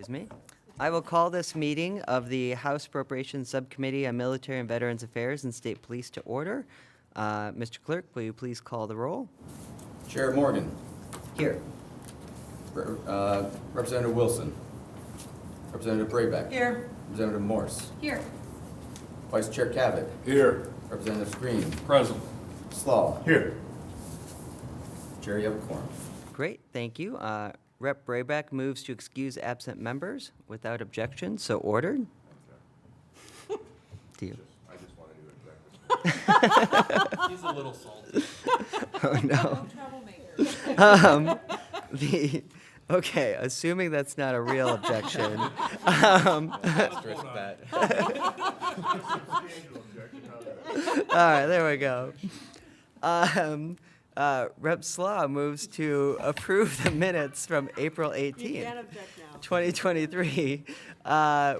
Excuse me. I will call this meeting of the House Appropriations Subcommittee on Military and Veterans Affairs and State Police to order. Mr. Clerk, will you please call the roll? Chair Morgan. Here. Representative Wilson. Representative Braybeck. Here. Representative Morse. Here. Vice Chair Cavett. Here. Representative Screen. Present. Slaw. Here. Chair, you have a quorum. Great, thank you. Rep. Brayback moves to excuse absent members without objection, so ordered. To you. I just wanted to object. He's a little salty. Oh, no. Troublemaker. Okay, assuming that's not a real objection. Asterisk that. All right, there we go. Rep. Slaw moves to approve the minutes from April You 18th, can't object now. 2023,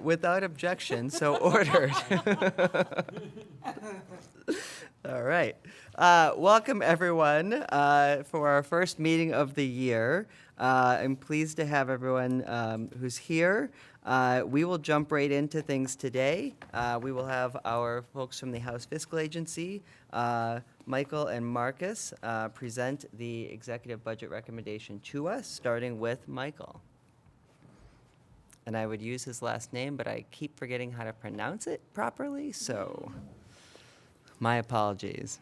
without objection, so ordered. All right. Welcome, everyone, for our first meeting of the year. I'm pleased to have everyone who's here. We will jump right into things today. We will have our folks from the House Fiscal Agency, Michael and Marcus, present the executive budget recommendation to us, starting with Michael. And I would use his last name, but I keep forgetting how to pronounce it properly, so my apologies.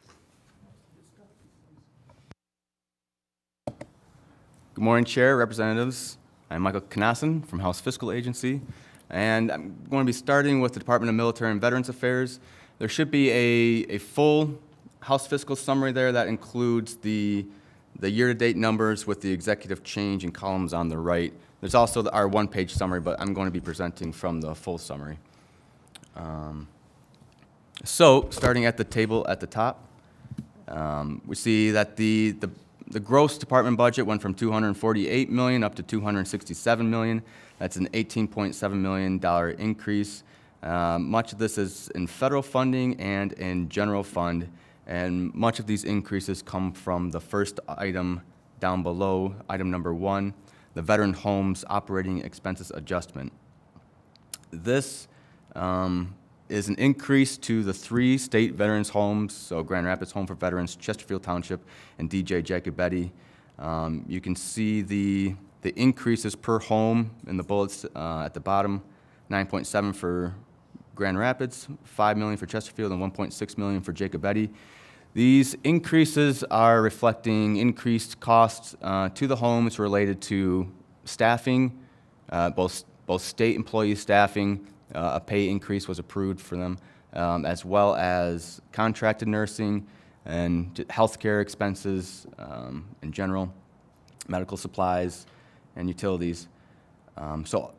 Good morning, Chair, Representatives. I'm Michael Knassen from House Fiscal Agency, and I'm going to be starting with the Department of Military and Veterans Affairs. There should be a full House Fiscal summary there that includes the year-to-date numbers with the executive change and columns on the right. There's also our one-page summary, but I'm going to be presenting from the full summary. So, starting at the table at the top, we see that the gross department budget went from $248 million up to $267 million. That's an $18.7 million increase. Much of this is in federal funding and in general fund, and much of these increases come from the first item down below, item number 1, the Veteran Homes Operating Expenses Adjustment. This is an increase to the 3 state veterans homes, so Grand Rapids Home for Veterans, Chesterfield Township, and DJ Jacobetti. You can see the increases per home in the bullets at the bottom, 9.7 for Grand Rapids, $5 million for Chesterfield, and $1.6 million for Jacobetti. These increases are reflecting increased costs to the homes related to staffing, both state employee staffing. A pay increase was approved for them, as well as contracted nursing and healthcare expenses in general, medical supplies, and utilities. So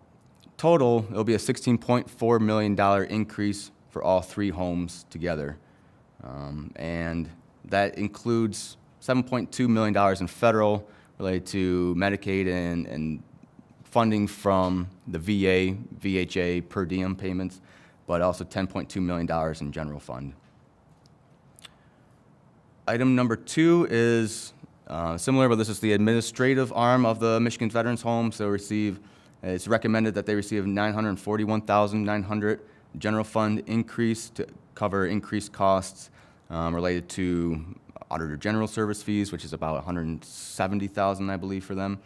total, it'll be a $16.4 million increase for all 3 homes together. And that includes $7.2 million in federal related to Medicaid and funding from the VA, VHA per diem payments, but also $10.2 million in general fund. Item number 2 is similar, but this is the administrative arm of the Michigan Veterans Home. So it's recommended that they receive $941,900 general fund increase to cover increased costs related to Auditor General service fees, which is about $170,000, I believe, for them.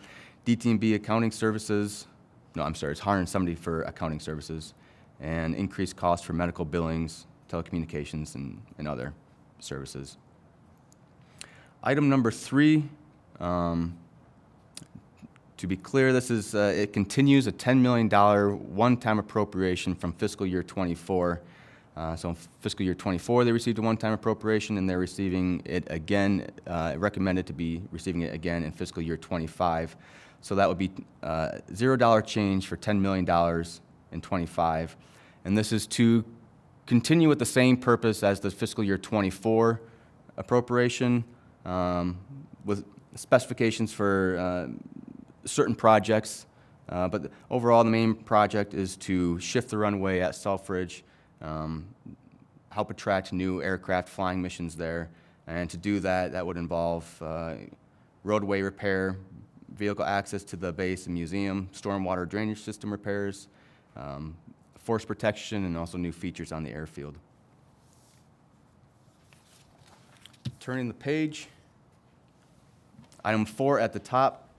DT&B accounting services, no, I'm sorry, it's $170 for accounting services, and increased costs for medical billings, telecommunications, and other services. Item number 3, to be clear, this is it continues a $10 million one-time appropriation from fiscal year 24. So in fiscal year 24, they received a one-time appropriation, and they're receiving it again, recommended to be receiving it again in fiscal year 25. So that would be $0 change for $10 million in 25. And this is to continue with the same purpose as the fiscal year 24 appropriation, with specifications for certain projects. But overall, the main project is to shift the runway at Selfridge, help attract new aircraft flying missions there. And to do that, that would involve roadway repair, vehicle access to the base and museum, stormwater drainage system repairs, force protection, and also new features on the airfield. Turning the page, item 4 at the top.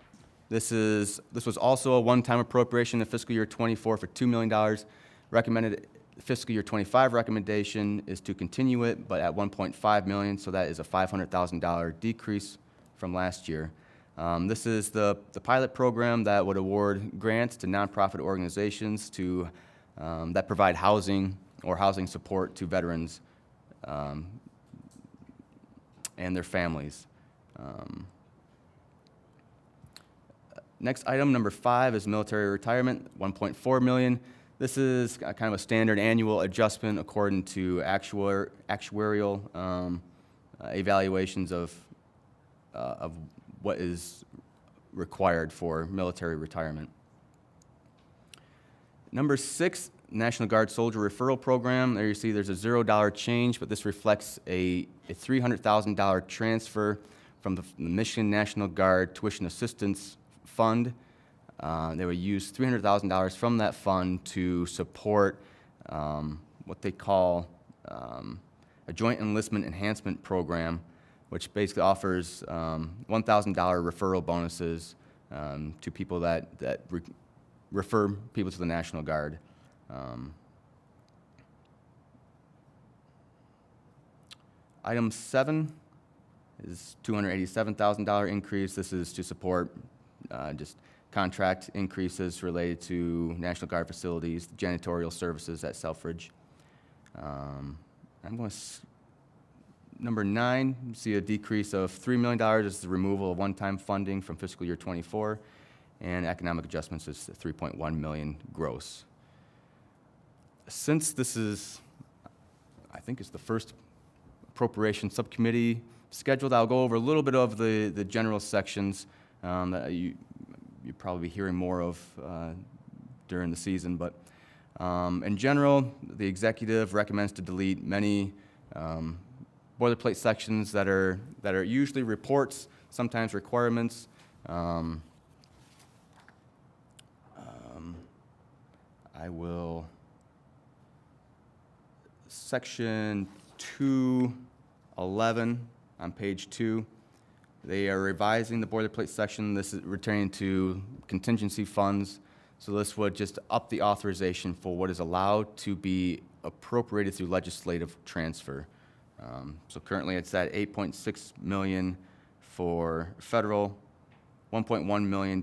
This was also a one-time appropriation in fiscal year 24 for $2 million. Recommended fiscal year 25 recommendation is to continue it, but at $1.5 million, so that is a $500,000 decrease from last year. This is the pilot program that would award grants to nonprofit organizations to that provide housing or housing support to veterans and their families. Next item, number 5, is military retirement, $1.4 million. This is kind of a standard annual adjustment according to actuarial evaluations of what is required for military retirement. Number 6, National Guard Soldier Referral Program. There you see there's a $0 change, but this reflects a $300,000 transfer from the Michigan National Guard Tuition Assistance Fund. They would use $300,000 from that fund to support what they call a Joint Enlistment Enhancement Program, which basically offers $1,000 referral bonuses to people that refer people to the National Guard. Item 7 is $287,000 increase. This is to support just contract increases related to National Guard facilities, janitorial services at Selfridge. I'm going to number 9, you see a decrease of $3 million. This is the removal of one-time funding from fiscal year 24, and economic adjustments is $3.1 million gross. Since this is, I think it's the first appropriation subcommittee scheduled, I'll go over a little bit of the general sections that you'll probably be hearing more of during the season. But in general, the executive recommends to delete many boilerplate sections that are usually reports, sometimes requirements. I will, section 211 on page 2. They are revising the boilerplate section. This is returning to contingency funds. So this would just up the authorization for what is allowed to be appropriated through legislative transfer. So currently it's at $8.6 million for federal, $1.1 million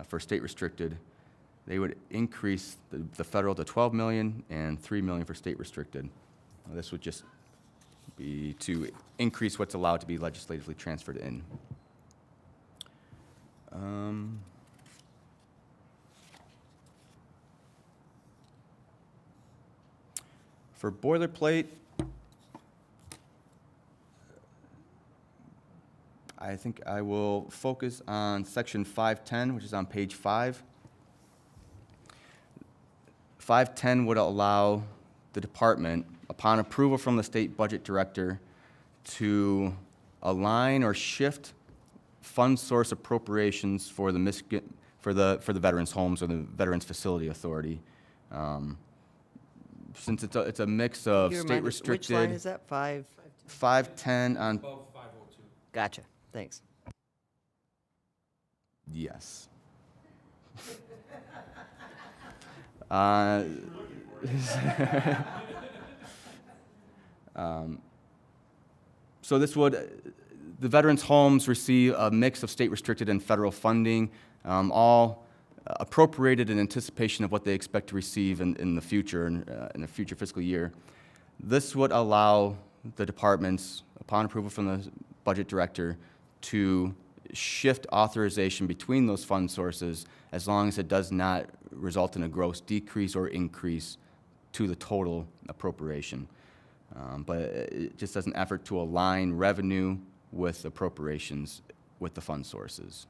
for state restricted. They would increase the federal to $12 million and $3 million for state restricted. This would just be to increase what's allowed to be legislatively transferred in. For boilerplate, I think I will focus on section 510, which is on page 5. 510 would allow the department, upon approval from the state budget director, to align or shift fund source appropriations for the for the veterans' homes or the Veterans Facility Authority. Since it's a mix of state restricted. Which line is that? 510 on. Above 502. Gotcha. Thanks. Yes. So this would, the veterans' homes receive a mix of state restricted and federal funding, all appropriated in anticipation of what they expect to receive in the future, in the future fiscal year. This would allow the departments, upon approval from the budget director, to shift authorization between those fund sources as long as it does not result in a gross decrease or increase to the total appropriation. But it just as an effort to align revenue with appropriations with the fund sources.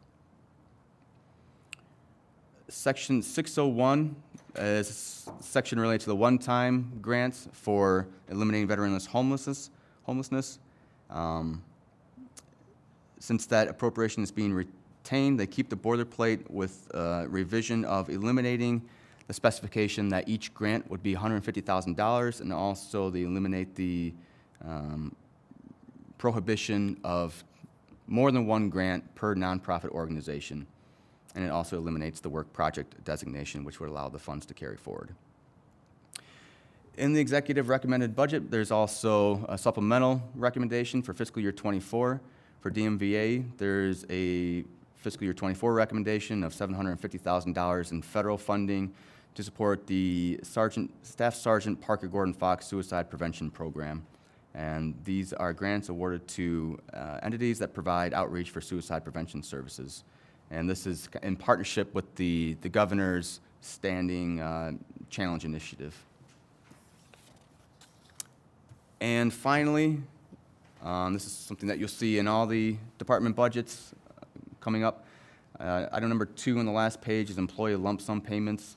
Section 601 is a section related to the one-time grants for eliminating veteran homelessness. Since that appropriation is being obtained. They keep the boilerplate with revision of eliminating the specification that each grant would be $150,000, and also they eliminate the prohibition of more than one grant per nonprofit organization. And it also eliminates the work project designation, which would allow the funds to carry forward. In the executive recommended budget, there's also a supplemental recommendation for fiscal year '24. For DMVA, there's a fiscal year '24 recommendation of $750,000 in federal funding to support the Staff Sergeant Parker Gordon Fox Suicide Prevention Program. And these are grants awarded to entities that provide outreach for suicide prevention services. And this is in partnership with the governor's standing challenge initiative. And finally, this is something that you'll see in all the department budgets coming up. Item number 2 on the last page is employee lump sum payments.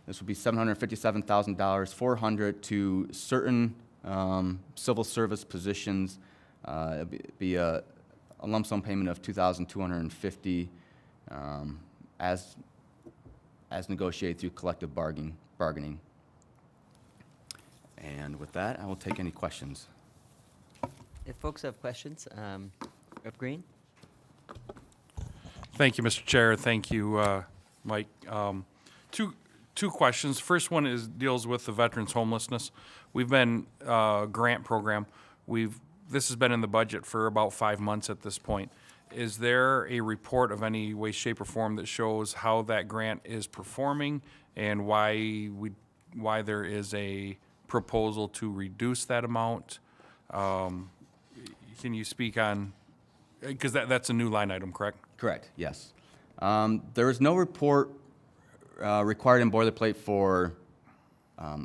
This would be $757,000, $400 to certain civil service positions. It'd be a lump sum payment of $2,250 as negotiated through collective bargaining. And with that, I will take any questions. If folks have questions, Rep. Green? Thank you, Mr. Chair. Thank you, Mike. Two questions. First one deals with the veterans homelessness. We've been grant program. This has been in the budget for about 5 months at this point. Is there a report of any way, shape, or form that shows how that grant is performing and why there is a proposal to reduce that amount? Can you speak on, because that's a new line item, correct? Correct, yes. There is no report required in boilerplate for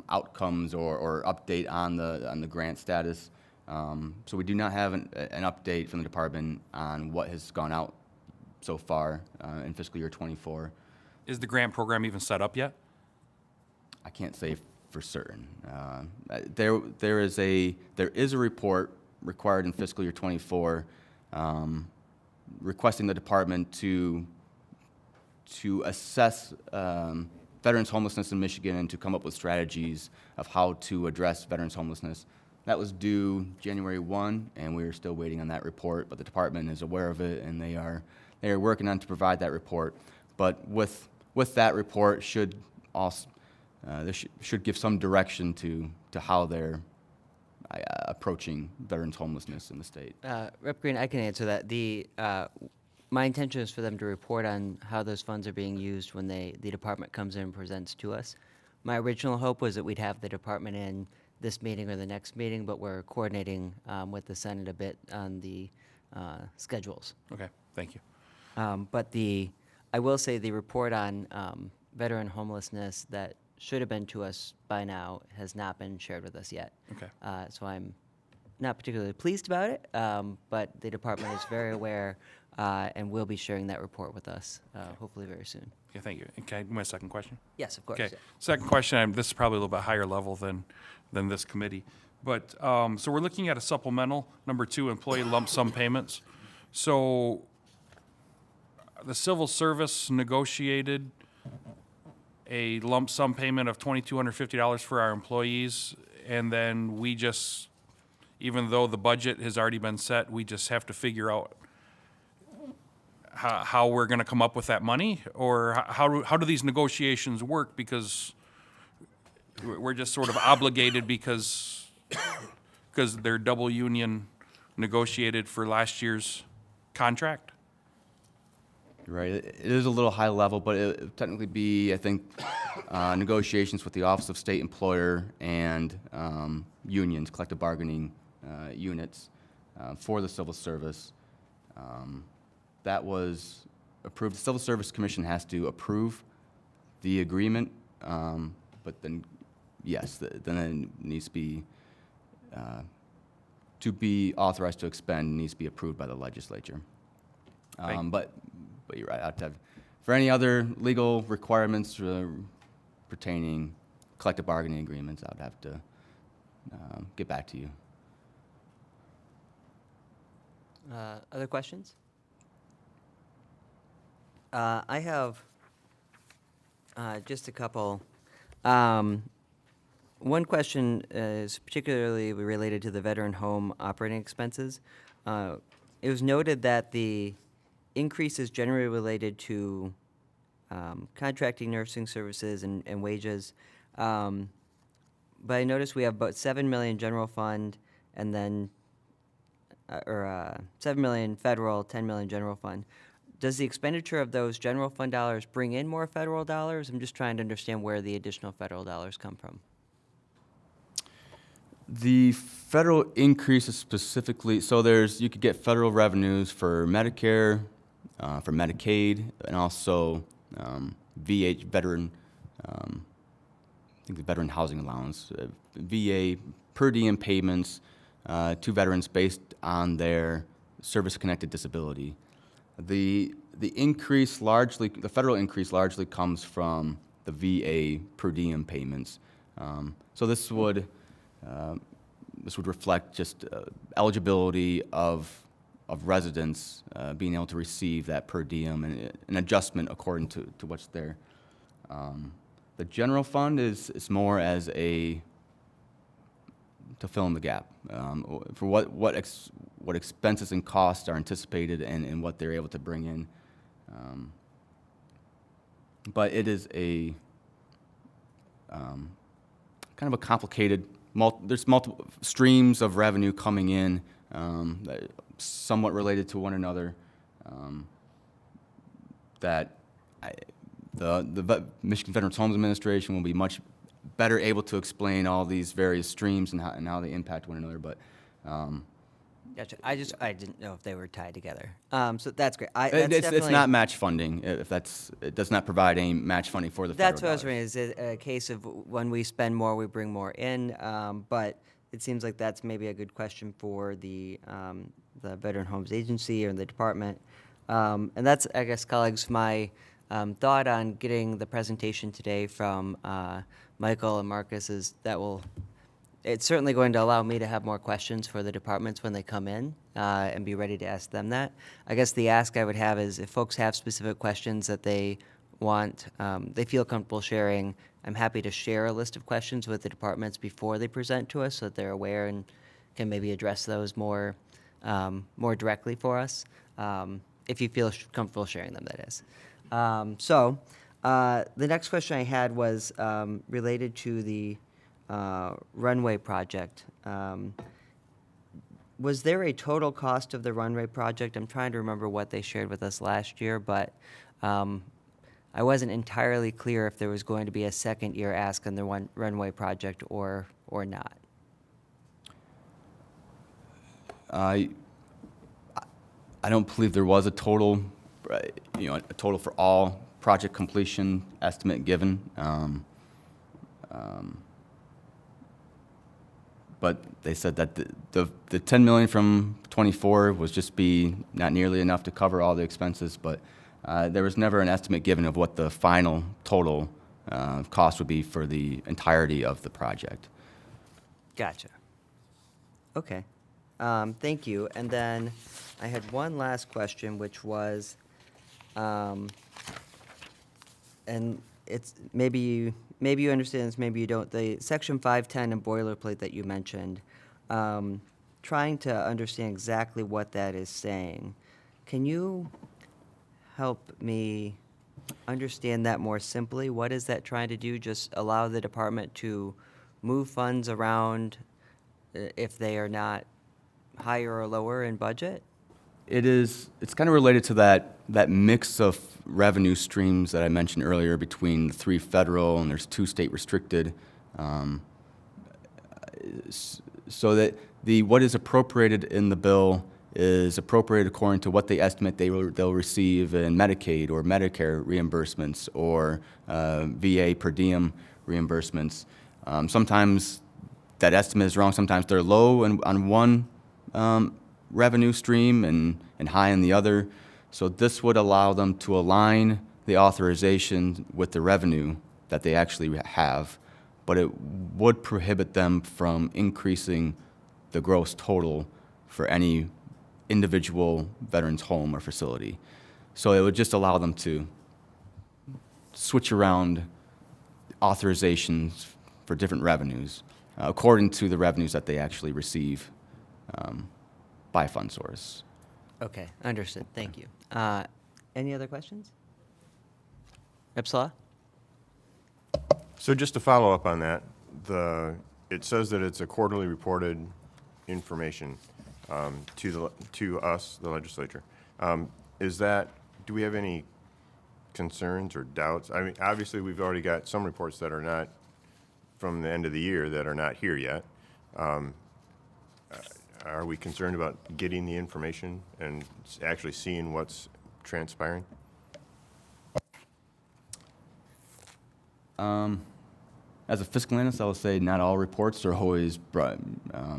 outcomes or update on the grant status. So we do not have an update from the department on what has gone out so far in fiscal year '24. Is the grant program even set up yet? I can't say for certain. There is a report required in fiscal year '24 requesting the department to assess veterans homelessness in Michigan and to come up with strategies of how to address veterans homelessness. That was due January 1, and we are still waiting on that report, but the department is aware of it, and they are working on to provide that report. But with that report should also should give some direction to how they're approaching veterans homelessness in the state. Rep. Green, I can answer that. My intention is for them to report on how those funds are being used when the department comes in and presents to us. My original hope was that we'd have the department in this meeting or the next meeting, but we're coordinating with the Senate a bit on the schedules. Okay, thank you. But I will say the report on veteran homelessness that should have been to us by now has not been shared with us yet. Okay. So I'm not particularly pleased about it, but the department is very aware and will be sharing that report with us, hopefully very soon. Okay, thank you. And can I do my second question? Yes, of course. Okay. Second question, this is probably a little bit higher level than this committee. But, so we're looking at a supplemental, number 2, employee lump sum payments. So the civil service negotiated a lump sum payment of $2,250 for our employees, and then we just, even though the budget has already been set, we just have to figure out how we're going to come up with that money, or how do these negotiations work? Because we're just sort of obligated because they're double union negotiated for last year's contract. Right, it is a little high level, but it would technically be, I think, negotiations with the Office of State Employer and unions, collective bargaining units for the civil service. That was approved. The Civil Service Commission has to approve the agreement, but then, yes, then it needs to be authorized to expend, needs to be approved by the legislature. But you're right. I have to have, for any other legal requirements pertaining collective bargaining agreements, I would have to get back to you. Other questions? I have just a couple. One question is particularly related to the veteran home operating expenses. It was noted that the increase is generally related to contracting nursing services and wages. But I noticed we have about 7 million general fund and then, 7 million federal, 10 million general fund. Does the expenditure of those general fund dollars bring in more federal dollars? I'm just trying to understand where the additional federal dollars come from. The federal increases specifically, so you could get federal revenues for Medicare, for Medicaid, and also VA, veteran, I think the veteran housing allowance, VA per diem payments to veterans based on their service-connected disability. The increase largely, the federal increase largely comes from the VA per diem payments. So this would reflect just eligibility of residents being able to receive that per diem and an adjustment according to what's there. The general fund is more as to fill in the gap for what expenses and costs are anticipated and what they're able to bring in. But it is a kind of a complicated. There's multiple streams of revenue coming in, that somewhat related to one another. The Michigan Veterans Homes Administration will be much better able to explain all these various streams and how they impact one another. But Gotcha. I didn't know if they were tied together. So that's great. it's not match funding. It does not provide any match funding for the federal That's what I was dollars. wondering. Is it a case of when we spend more, we bring more in? But it seems like that's maybe a good question for the Veteran Homes Agency or the department. And that's, I guess, colleagues, my thought on getting the presentation today from Michael and Marcus is it's certainly going to allow me to have more questions for the departments when they come in and be ready to ask them that. I guess the ask I would have is if folks have specific questions that they want, they feel comfortable sharing, I'm happy to share a list of questions with the departments before they present to us so that they're aware and can maybe address those more directly for us, if you feel comfortable sharing them, that is. The next question I had was related to the runway project. Was there a total cost of the runway project? I'm trying to remember what they shared with us last year, but I wasn't entirely clear if there was going to be a second year ask on the runway project or not. I don't believe there was a total, a total for all project completion estimate given. But they said that the 10 million from 24 was just be not nearly enough to cover all the expenses, but there was never an estimate given of what the final total cost would be for the entirety of the project. Gotcha. Okay. Thank you. And then I had one last question, which was, and it's maybe you understand this, maybe you don't. The Section 510 and boilerplate that you mentioned, trying to understand exactly what that is saying. Can you help me understand that more simply? What is that trying to do? Just allow the department to move funds around if they are not higher or lower in budget? It's kind of related to that mix of revenue streams that I mentioned earlier between the 3 federal and there's 2 state restricted. So that what is appropriated in the bill is appropriated according to what they estimate they'll receive in Medicaid or Medicare reimbursements or VA per diem reimbursements. Sometimes that estimate is wrong. Sometimes they're low on one revenue stream and high in the other. So this would allow them to align the authorization with the revenue that they actually have, but it would prohibit them from increasing the gross total for any individual veteran's home or facility. So it would just allow them to switch around authorizations for different revenues according to the revenues that they actually receive by fund source. Okay, understood. Thank you. Any other questions? Epsala? So just to follow up on that, it says that it's a quarterly reported information to us, the legislature. Do we have any concerns or doubts? I mean, obviously, we've already got some reports that are not from the end of the year that are not here yet. Are we concerned about getting the information and actually seeing what's transpiring? As a fiscal analyst, I would say not all reports are always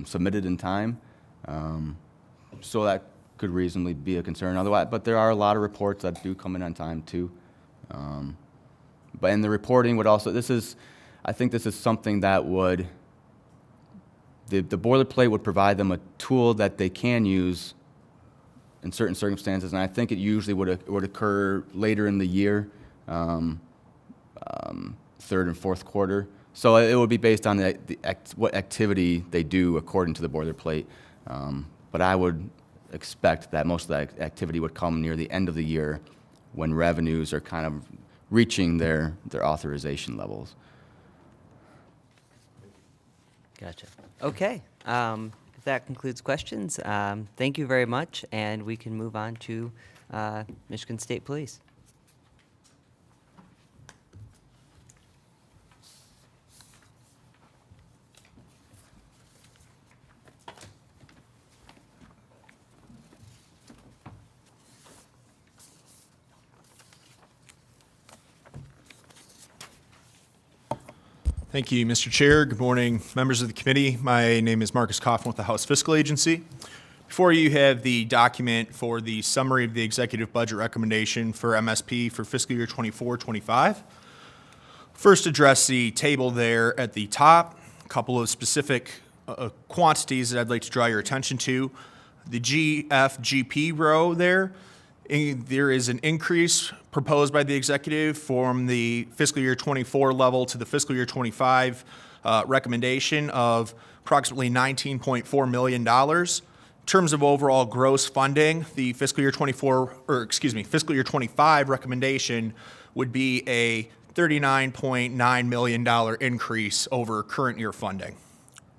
submitted in time. So that could reasonably be a concern otherwise, but there are a lot of reports that do come in on time too. But in the reporting would also, I think this is something that would, the boilerplate would provide them a tool that they can use in certain circumstances, and I think it usually would occur later in the year, third and fourth quarter. So it would be based on what activity they do according to the boilerplate. But I would expect that most of that activity would come near the end of the year when revenues are kind of reaching their authorization levels. Gotcha. Okay. If that concludes questions, thank you very much, and we can move on to Michigan State Police. Thank you, Mr. Chair. Good morning, members of the committee. My name is Marcus Kaufman with the House Fiscal Agency. Before you have the document for the summary of the executive budget recommendation for MSP for fiscal year 24-25. First, address the table there at the top. A couple of specific quantities that I'd like to draw your attention to. The GFGP row there is an increase proposed by the executive from the fiscal year 24 level to the fiscal year 25 recommendation of approximately $19.4 million. In terms of overall gross funding, the fiscal year 25 recommendation would be a $39.9 million increase over current year funding.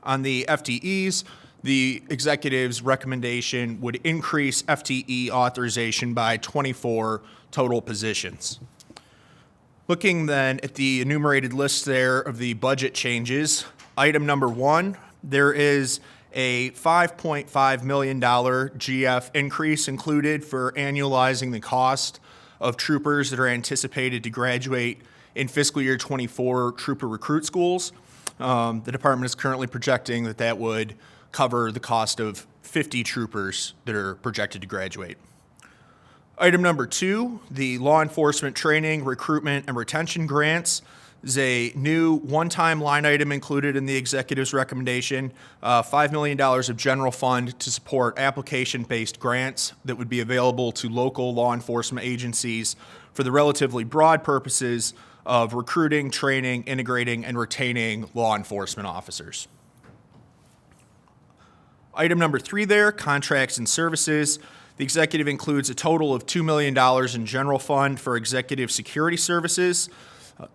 On the FTEs, the executive's recommendation would increase FTE authorization by 24 total positions. Looking then at the enumerated list there of the budget changes, item number 1, there is a $5.5 million GF increase included for annualizing the cost of troopers that are anticipated to graduate in fiscal year 24 trooper recruit schools. The department is currently projecting that would cover the cost of 50 troopers that are projected to graduate. Item number 2, the law enforcement training, recruitment, and retention grants is a new one-time line item included in the executive's recommendation, $5 million of general fund to support application-based grants that would be available to local law enforcement agencies for the relatively broad purposes of recruiting, training, integrating, and retaining law enforcement officers. Item number 3 there, contracts and services. The executive includes a total of $2 million in general fund for executive security services.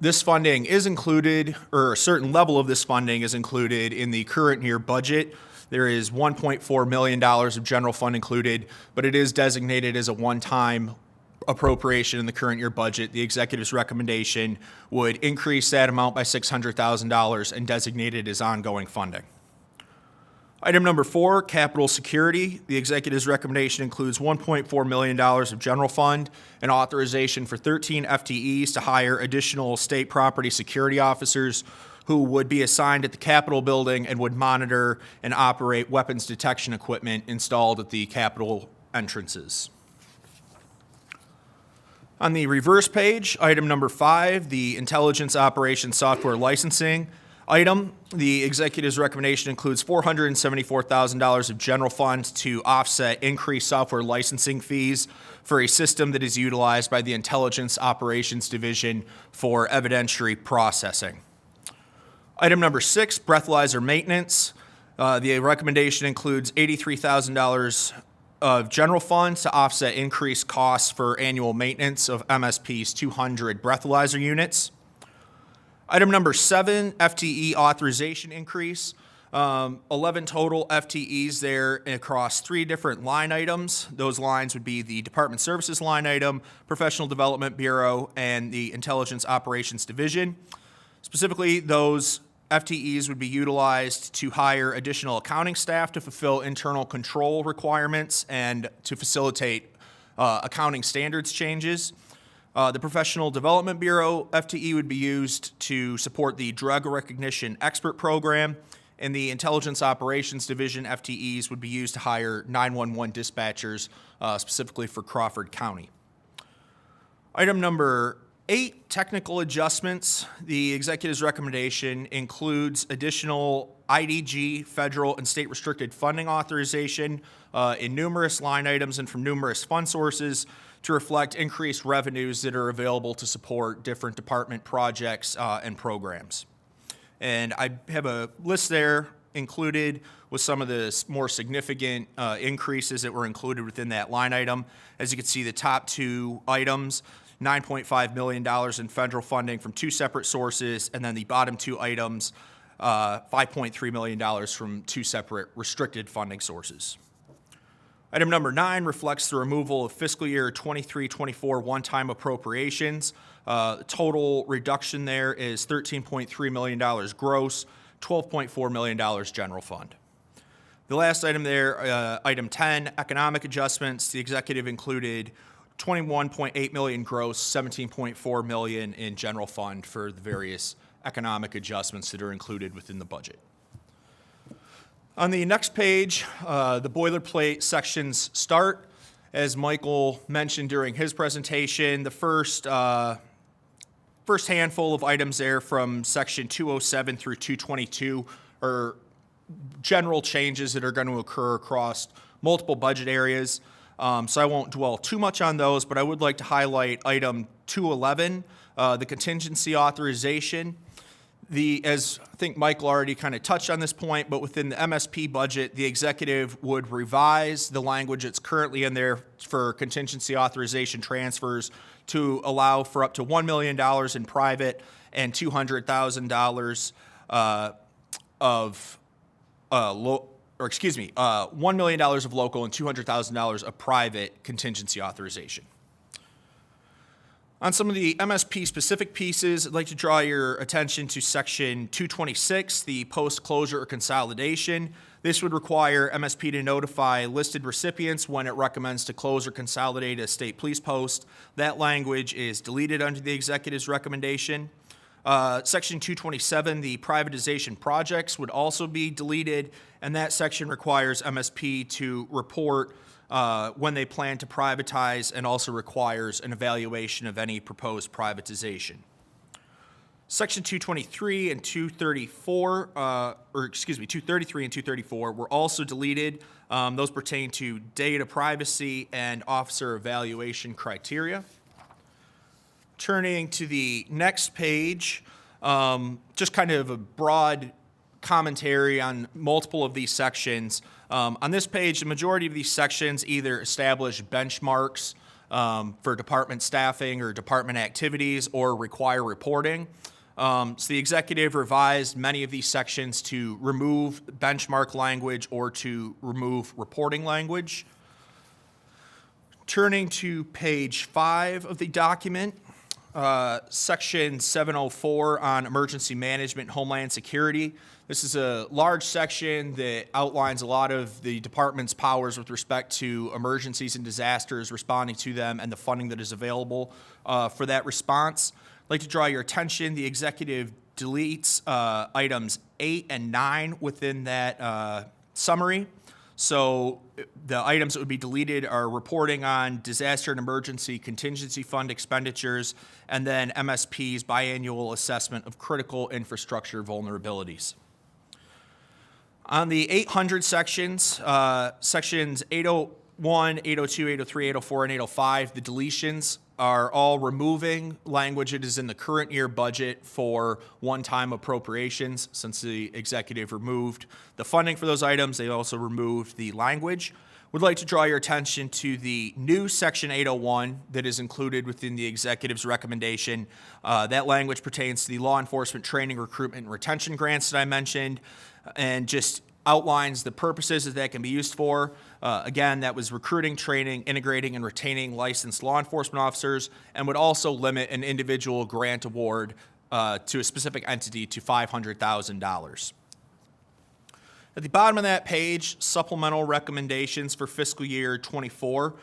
This funding is included, or a certain level of this funding is included in the current year budget. There is $1.4 million of general fund included, but it is designated as a one-time appropriation in the current year budget. The executive's recommendation would increase that amount by $600,000 and designate it as ongoing funding. Item number 4, capital security. The executive's recommendation includes $1.4 million of general fund and authorization for 13 FTEs to hire additional state property security officers who would be assigned at the Capitol building and would monitor and operate weapons detection equipment installed at the Capitol entrances. On the reverse page, item number 5, the intelligence operations software licensing. item. The executive's recommendation includes $474,000 of general funds to offset increased software licensing fees for a system that is utilized by the Intelligence Operations Division for evidentiary processing. Item number 6, breathalyzer maintenance. The recommendation includes $83,000 of general funds to offset increased costs for annual maintenance of MSP's 200 breathalyzer units. Item number 7, FTE authorization increase. 11 total FTEs there across 3 different line items. Those lines would be the Department Services line item, Professional Development Bureau, and the Intelligence Operations Division. Specifically, those FTEs would be utilized to hire additional accounting staff to fulfill internal control requirements and to facilitate accounting standards changes. The Professional Development Bureau FTE would be used to support the Drug Recognition Expert Program, and the Intelligence Operations Division FTEs would be used to hire 911 dispatchers, specifically for Crawford County. Item number 8, technical adjustments. The executive's recommendation includes additional IDG, federal and state restricted funding authorization in numerous line items and from numerous fund sources to reflect increased revenues that are available to support different department projects and programs. And I have a list there included with some of the more significant increases that were included within that line item. As you can see, the top 2 items, $9.5 million in federal funding from 2 separate sources, and then the bottom 2 items, $5.3 million from 2 separate restricted funding sources. Item number 9 reflects the removal of fiscal year 23-24 one-time appropriations. Total reduction there is $13.3 million gross, $12.4 million general fund. The last item there, item 10, economic adjustments. The executive included $21.8 million gross, $17.4 million in general fund for the various economic adjustments that are included within the budget. On the next page, the boilerplate sections start. As Michael mentioned during his presentation, the first handful of items there from section 207 through 222 are general changes that are going to occur across multiple budget areas. So I won't dwell too much on those, but I would like to highlight item 211, the contingency authorization. As I think Michael already kind of touched on this point, but within the MSP budget, the executive would revise the language that's currently in there for contingency authorization transfers to allow for up to $1 million in private and $200,000 $1 million of local and $200,000 of private contingency authorization. On some of the MSP specific pieces, I'd like to draw your attention to section 226, the post-closure or consolidation. This would require MSP to notify listed recipients when it recommends to close or consolidate a state police post. That language is deleted under the executive's recommendation. Section 227, the privatization projects, would also be deleted, and that section requires MSP to report when they plan to privatize and also requires an evaluation of any proposed privatization. Section 223 and 234, 233 and 234 were also deleted. Those pertain to data privacy and officer evaluation criteria. Turning to the next page, just kind of a broad commentary on multiple of these sections. On this page, the majority of these sections either establish benchmarks for department staffing or department activities or require reporting. So the executive revised many of these sections to remove benchmark language or to remove reporting language. Turning to page 5 of the document, section 704 on emergency management, homeland security. This is a large section that outlines a lot of the department's powers with respect to emergencies and disasters, responding to them, and the funding that is available for that response. I'd like to draw your attention. The executive deletes items 8 and 9 within that summary. So the items that would be deleted are reporting on disaster and emergency contingency fund expenditures, and then MSP's biannual assessment of critical infrastructure vulnerabilities. On the 800 sections, sections 801, 802, 803, 804, and 805, the deletions are all removing language that is in the current year budget for one-time appropriations. Since the executive removed the funding for those items, they also removed the language. Would like to draw your attention to the new section 801 that is included within the executive's recommendation. That language pertains to the law enforcement training, recruitment, and retention grants that I mentioned, and just outlines the purposes that can be used for. Again, that was recruiting, training, integrating, and retaining licensed law enforcement officers, and would also limit an individual grant award to a specific entity to $500,000. At the bottom of that page, supplemental recommendations for fiscal year 24.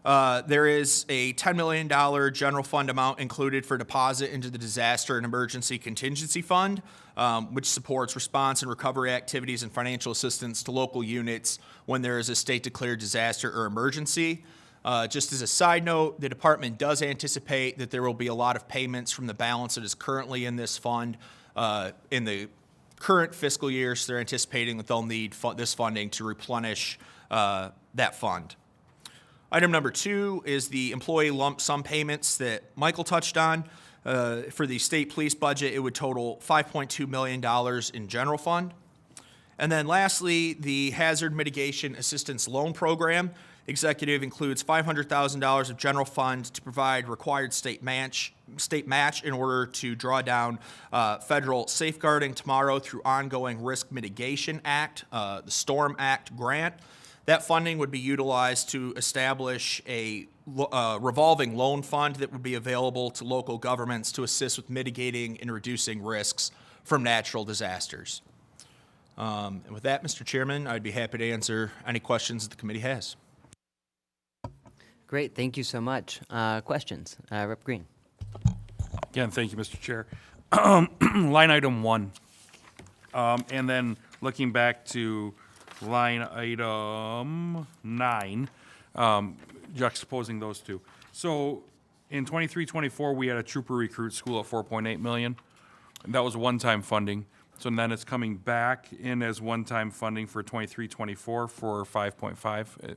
There is a $10 million general fund amount included for deposit into the Disaster and Emergency Contingency Fund, which supports response and recovery activities and financial assistance to local units when there is a state-declared disaster or emergency. Just as a side note, the department does anticipate that there will be a lot of payments from the balance that is currently in this fund in the current fiscal year, so they're anticipating that they'll need this funding to replenish that fund. Item number 2 is the employee lump sum payments that Michael touched on. For the state police budget, it would total $5.2 million in general fund. And then lastly, the Hazard Mitigation Assistance Loan Program. Executive includes $500,000 of general fund to provide required state match in order to draw down federal safeguarding tomorrow through ongoing Risk Mitigation Act, the STORM Act grant. That funding would be utilized to establish a revolving loan fund that would be available to local governments to assist with mitigating and reducing risks from natural disasters. And with that, Mr. Chairman, I'd be happy to answer any questions that the committee has. Great, thank you so much. Questions? Rep. Green. Again, thank you, Mr. Chair. Line item 1, and then looking back to line item 9, juxtaposing those two. So in 23-24, we had a trooper recruit school at $4.8 million. And that was one-time funding. So then it's coming back in as one-time funding for 23-24 for 5.5.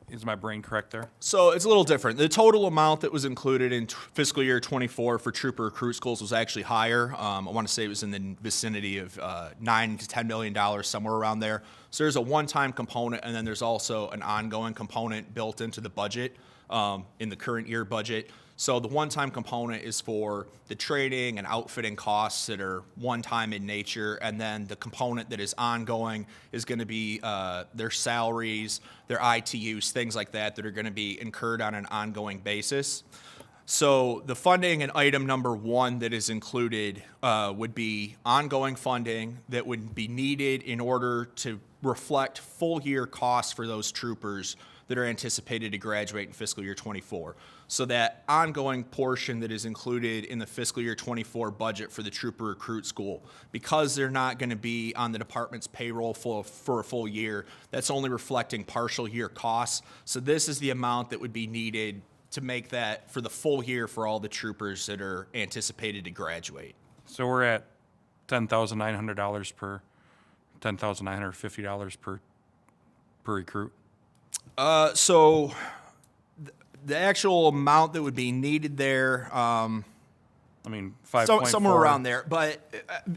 Is my brain correct there? So it's a little different. The total amount that was included in fiscal year 24 for trooper recruit schools was actually higher. I want to say it was in the vicinity of $9 to $10 million, somewhere around there. So there's a one-time component, and then there's also an ongoing component built into the budget, in the current year budget. So the one-time component is for the training and outfitting costs that are one-time in nature, and then the component that is ongoing is going to be their salaries, their ITUs, things like that are going to be incurred on an ongoing basis. So the funding in item number 1 that is included would be ongoing funding that would be needed in order to reflect full-year costs for those troopers that are anticipated to graduate in fiscal year 24. So that ongoing portion that is included in the fiscal year 24 budget for the trooper recruit school, because they're not going to be on the department's payroll for a full year, that's only reflecting partial year costs. So this is the amount that would be needed to make that for the full year for all the troopers that are anticipated to graduate. So we're at $10,900 per, $10,950 per recruit. So the actual amount that would be needed there, I mean, 5.4. somewhere around there. But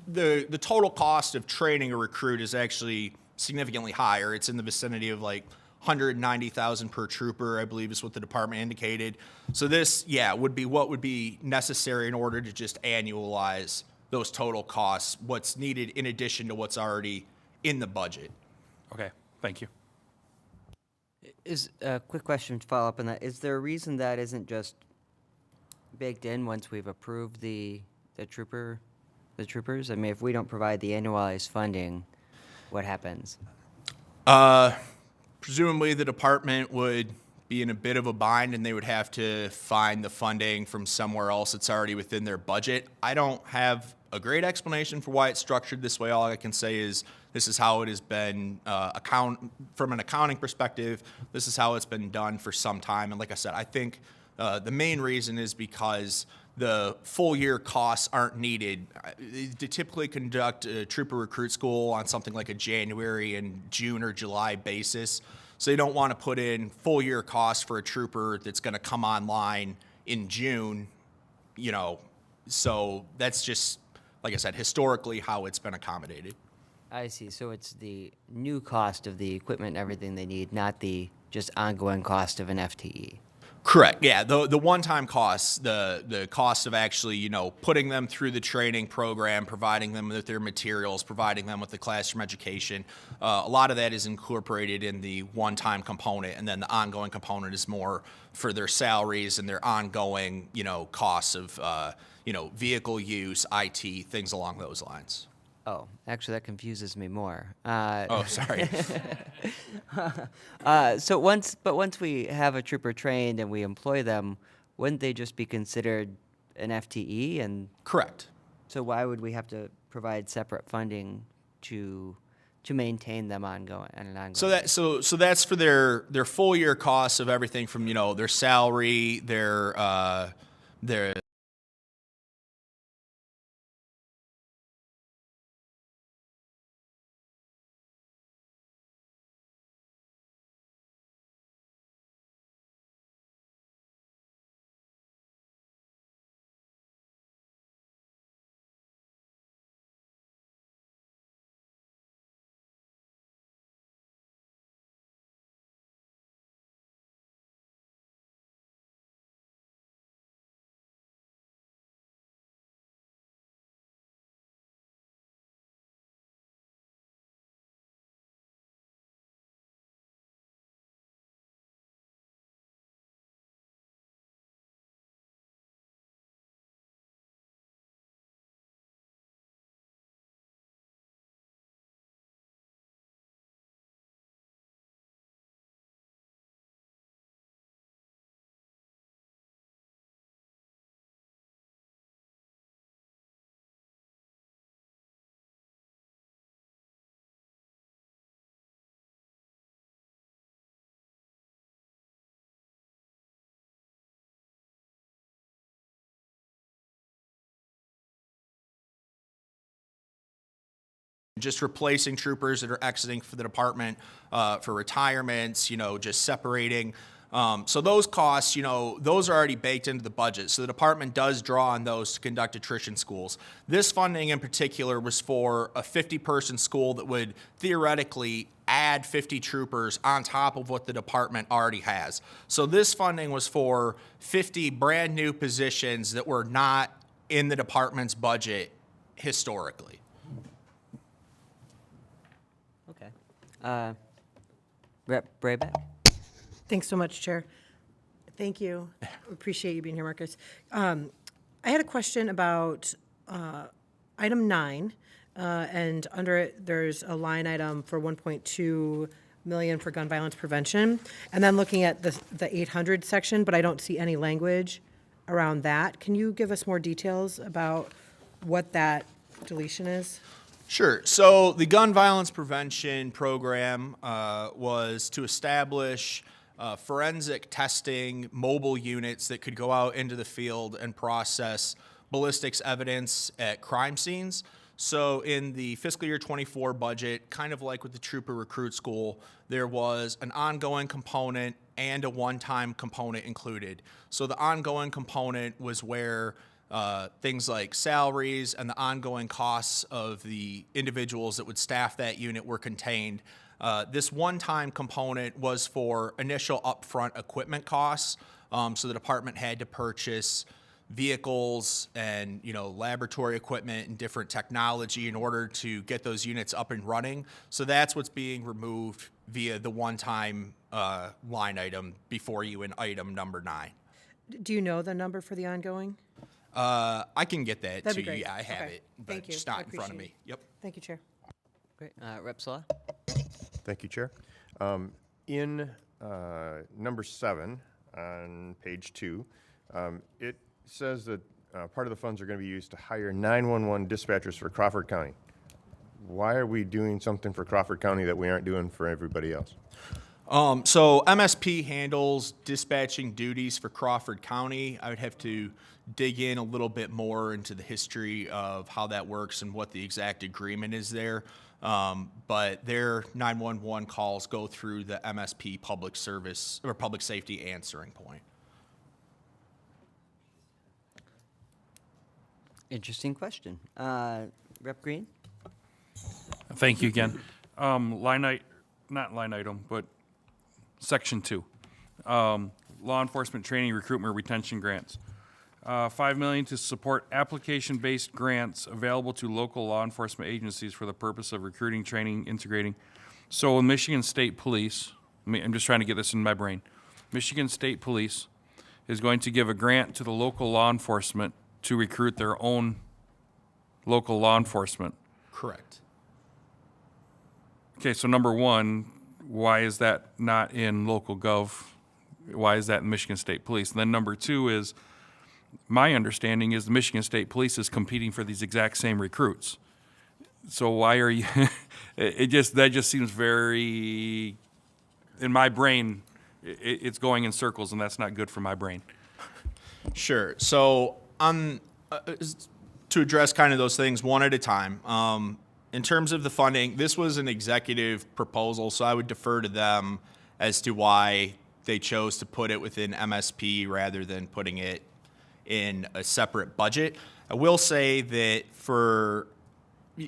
the total cost of training a recruit is actually significantly higher. It's in the vicinity of like $190,000 per trooper, I believe is what the department indicated. So this, would be what would be necessary in order to just annualize those total costs, what's needed in addition to what's already in the budget. Okay, thank you. Is a quick question to follow up on that. Is there a reason that isn't just baked in once we've approved the troopers? I mean, if we don't provide the annualized funding, what happens? Presumably the department would be in a bit of a bind and they would have to find the funding from somewhere else that's already within their budget. I don't have a great explanation for why it's structured this way. All I can say is this is how it has been from an accounting perspective. This is how it's been done for some time. And like I said, I think the main reason is because the full year costs aren't needed. They typically conduct a trooper recruit school on something like a January and June or July basis. So they don't want to put in full year costs for a trooper that's going to come online in June, you know. So that's just, like I said, historically how it's been accommodated. I see. So it's the new cost of the equipment and everything they need, not the just ongoing cost of an FTE. Correct. Yeah. The one-time costs, the cost of actually, you know, putting them through the training program, providing them with their materials, providing them with the classroom education, a lot of that is incorporated in the one-time component, and then the ongoing component is more for their salaries and their ongoing, you know, costs of, you know, vehicle use, IT, things along those lines. Oh, actually, that confuses me more. Oh, sorry. So once we have a trooper trained and we employ them, wouldn't they just be considered an FTE? And Correct. so why would we have to provide separate funding to maintain them ongoing on an ongoing? So that's for their full year costs of everything from, you know, their salary, their just replacing troopers that are exiting for the department for retirements, you know, just separating. So those costs, you know, those are already baked into the budget. So the department does draw on those to conduct attrition schools. This funding in particular was for a 50-person school that would theoretically add 50 troopers on top of what the department already has. So this funding was for 50 brand new positions that were not in the department's budget historically. Okay. Rep. Brayback? Thanks so much, Chair. Thank you. Appreciate you being here, Marcus. I had a question about item 9, and under it, there's a line item for 1.2 million for gun violence prevention, and then looking at the 800 section, but I don't see any language around that. Can you give us more details about what that deletion is? Sure. So the gun violence prevention program was to establish forensic testing mobile units that could go out into the field and process ballistics evidence at crime scenes. So in the fiscal year 24 budget, kind of like with the trooper recruit school, there was an ongoing component and a one-time component included. So the ongoing component was where things like salaries and the ongoing costs of the individuals that would staff that unit were contained. This one-time component was for initial upfront equipment costs. So the department had to purchase vehicles and, you know, laboratory equipment and different technology in order to get those units up and running. So that's what's being removed via the one-time line item before you in item number 9. Do you know the number for the ongoing? I can get that That'd to be great. you. Yeah, I have Okay. it, but Thank you. just not I in front of appreciate me. Yep. Thank you, Chair. Great. Rep. Salah? Thank you, Chair. In number 7 on page 2, it says that part of the funds are going to be used to hire 911 dispatchers for Crawford County. Why are we doing something for Crawford County that we aren't doing for everybody else? So MSP handles dispatching duties for Crawford County. I would have to dig in a little bit more into the history of how that works and what the exact agreement is there. But their 911 calls go through the MSP public service or public safety answering point. Interesting question. Rep. Green? Thank you again. Not line item, but section 2. Law enforcement training, recruitment, retention grants. $5 million to support application-based grants available to local law enforcement agencies for the purpose of recruiting, training, integrating. So Michigan State Police, I'm just trying to get this in my brain. Michigan State Police is going to give a grant to the local law enforcement to recruit their own local law enforcement. Correct. Okay, so number one, why is that not in local gov? Why is that in Michigan State Police? And then number two is, my understanding is the Michigan State Police is competing for these exact same recruits. So why are you, that just seems very, in my brain, it's going in circles, and that's not good for my brain. Sure. So to address kind of those things one at a time. In terms of the funding, this was an executive proposal, so I would defer to them as to why they chose to put it within MSP rather than putting it in a separate budget. I will say that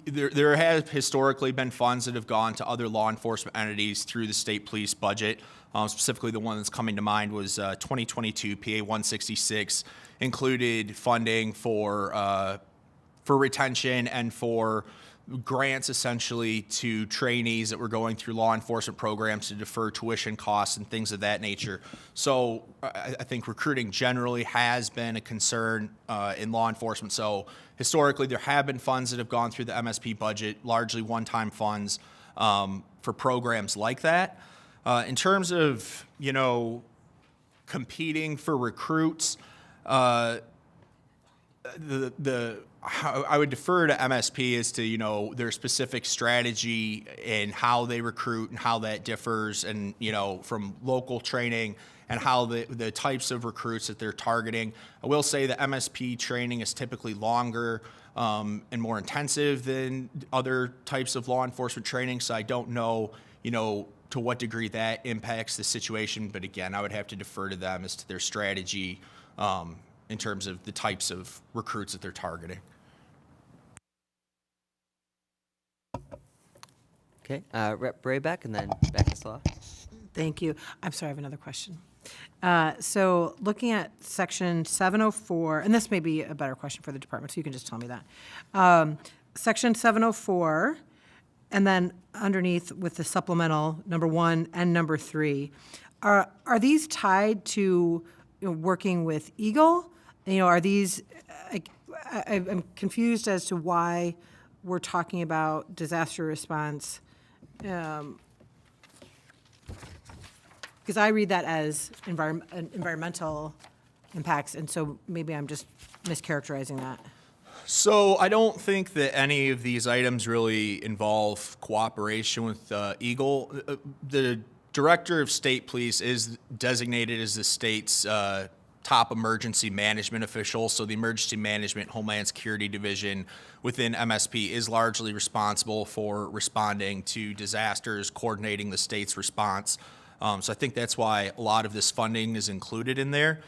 there have historically been funds that have gone to other law enforcement entities through the state police budget. Specifically, the one that's coming to mind was 2022 PA 166 included funding for retention and for grants essentially to trainees that were going through law enforcement programs to defer tuition costs and things of that nature. So I think recruiting generally has been a concern in law enforcement. So historically, there have been funds that have gone through the MSP budget, largely one-time funds for programs like that. In terms of, competing for recruits, I would defer to MSP as to, their specific strategy and how they recruit and how that differs and, from local training and how the types of recruits that they're targeting. I will say the MSP training is typically longer and more intensive than other types of law enforcement training, so I don't know, to what degree that impacts the situation. But again, I would have to defer to them as to their strategy in terms of the types of recruits that they're targeting. Okay, Rep. Brayback, and then back to Slaw. Thank you. I'm sorry, I have another question. So looking at section 704, and this may be a better question for the department, so you can just tell me that. Section 704, and then underneath with the supplemental number 1 and number 3, are these tied to working with Eagle? Are these, I'm confused as to why we're talking about disaster response. Because I read that as environmental impacts, and so maybe I'm just mischaracterizing that. So I don't think that any of these items really involve cooperation with Eagle. The director of state police is designated as the state's top emergency management official. So the Emergency Management Homeland Security Division within MSP is largely responsible for responding to disasters, coordinating the state's response. So I think that's why a lot of this funding is included in there.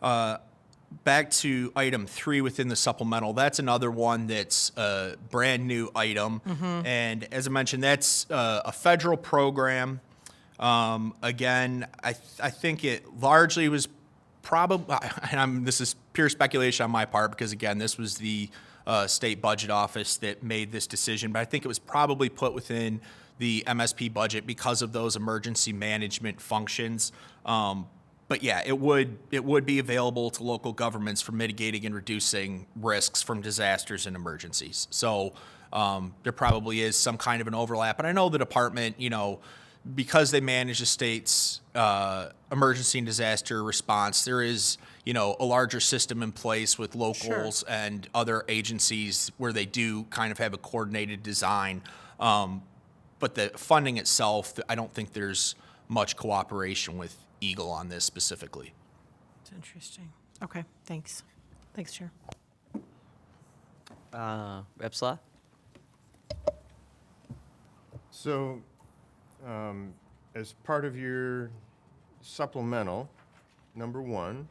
Back to item 3 within the supplemental, that's another one that's a brand new item. And as I mentioned, that's a federal program. Again, I think it largely was probably, and this is pure speculation on my part because again, this was the state budget office that made this decision, but I think it was probably put within the MSP budget because of those emergency management functions. But yeah, it would be available to local governments for mitigating and reducing risks from disasters and emergencies. So there probably is some kind of an overlap. And I know the department, because they manage the state's emergency and disaster response, there is, a larger system in place with locals and other agencies where they do kind of have a coordinated design. But the funding itself, I don't think there's much cooperation with Eagle on this specifically. It's interesting. Okay, thanks. Thanks, Chair. Rep. Slaw? So, as part of your supplemental, number 1,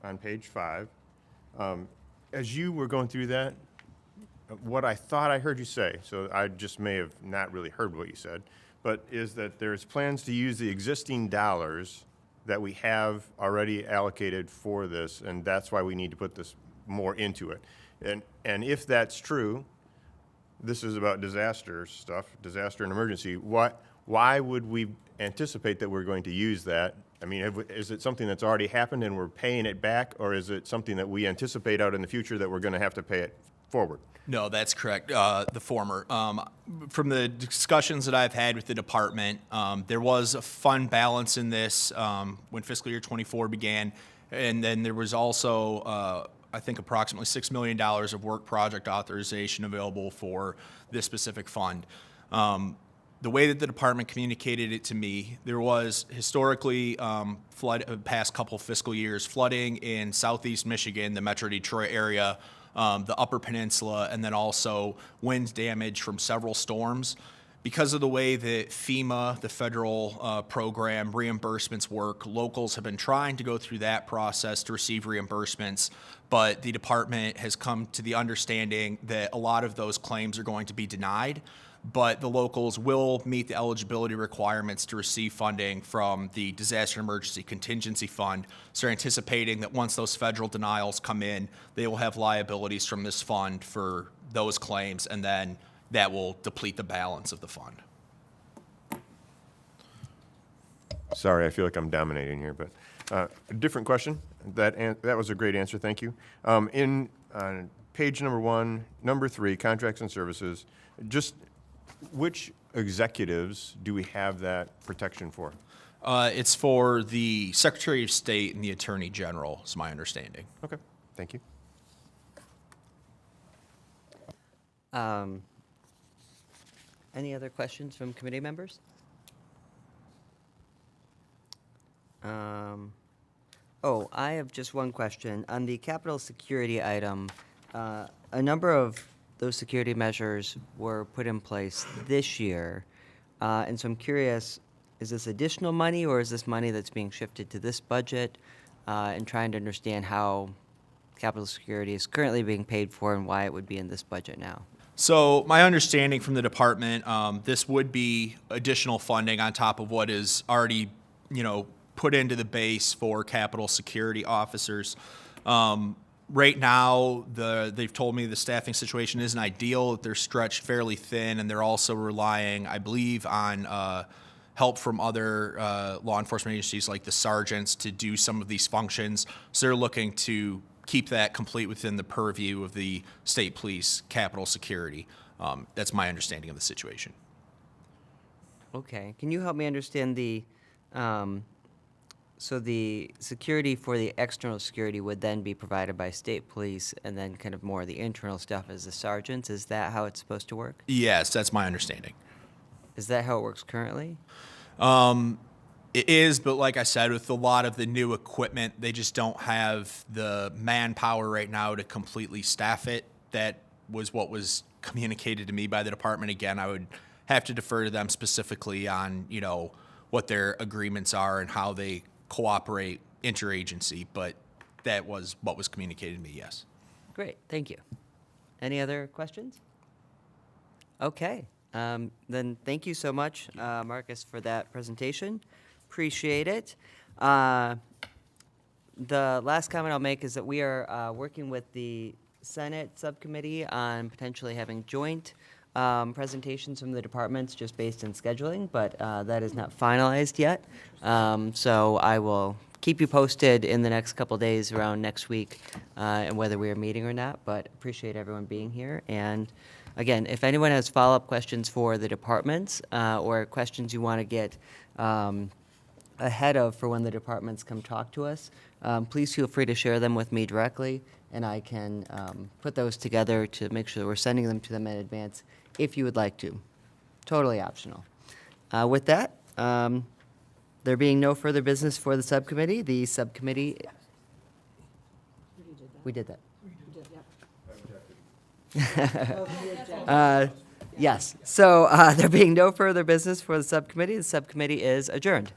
on page 5, as you were going through that, what I thought I heard you say, so I just may have not really heard what you said, but is that there's plans to use the existing dollars that we have already allocated for this, and that's why we need to put this more into it. And if that's true, this is about disaster stuff, disaster and emergency. Why would we anticipate that we're going to use that? I mean, is it something that's already happened and we're paying it back, or is it something that we anticipate out in the future that we're going to have to pay it forward? No, that's correct. The former. From the discussions that I've had with the department, there was a fund balance in this when fiscal year 24 began, and then there was also, I think, approximately $6 million of work project authorization available for this specific fund. The way that the department communicated it to me, there was historically past couple fiscal years, flooding in southeast Michigan, the Metro Detroit area, the Upper Peninsula, and then also wind damage from several storms. Because of the way that FEMA, the federal program, reimbursements work, locals have been trying to go through that process to receive reimbursements, but the department has come to the understanding that a lot of those claims are going to be denied, but the locals will meet the eligibility requirements to receive funding from the Disaster and Emergency Contingency Fund. So they're anticipating that once those federal denials come in, they will have liabilities from this fund for those claims, and then that will deplete the balance of the fund. Sorry, I feel like I'm dominating here, but a different question. That was a great answer, thank you. In page number 1, number 3, contracts and services, just which executives do we have that protection for? It's for the Secretary of State and the Attorney General, is my understanding. Okay, thank you. Any other questions from committee members? Oh, I have just one question. On the capital security item, a number of those security measures were put in place this year. And so I'm curious, is this additional money, or is this money that's being shifted to this budget? And trying to understand how capital security is currently being paid for and why it would be in this budget now. So my understanding from the department, this would be additional funding on top of what is already, put into the base for capital security officers. Right now, they've told me the staffing situation isn't ideal. They're stretched fairly thin, and they're also relying, I believe, on help from other law enforcement agencies like the sergeants to do some of these functions. So they're looking to keep that complete within the purview of the state police capital security. That's my understanding of the situation. Okay. Can you help me understand so the security for the external security would then be provided by state police, and then kind of more of the internal stuff as the sergeants? Is that how it's supposed to work? Yes, that's my understanding. Is that how it works currently? It is, but like I said, with a lot of the new equipment, they just don't have the manpower right now to completely staff it. That was what was communicated to me by the department. Again, I would have to defer to them specifically on, what their agreements are and how they cooperate interagency, but that was what was communicated to me, yes. Great, thank you. Any other questions? Okay, then thank you so much, Marcus, for that presentation. Appreciate it. The last comment I'll make is that we are working with the Senate Subcommittee on potentially having joint presentations from the departments just based on scheduling, but that is not finalized yet. So I will keep you posted in the next couple days around next week and whether we are meeting or not, but appreciate everyone being here. And again, if anyone has follow-up questions for the departments or questions you want to get ahead of for when the departments come talk to us, please feel free to share them with me directly, and I can put those together to make sure that we're sending them to them in advance if you would like to. Totally optional. With that, there being no further business for the subcommittee, the subcommittee. We did that. Yes. So there being no further business for the subcommittee is adjourned.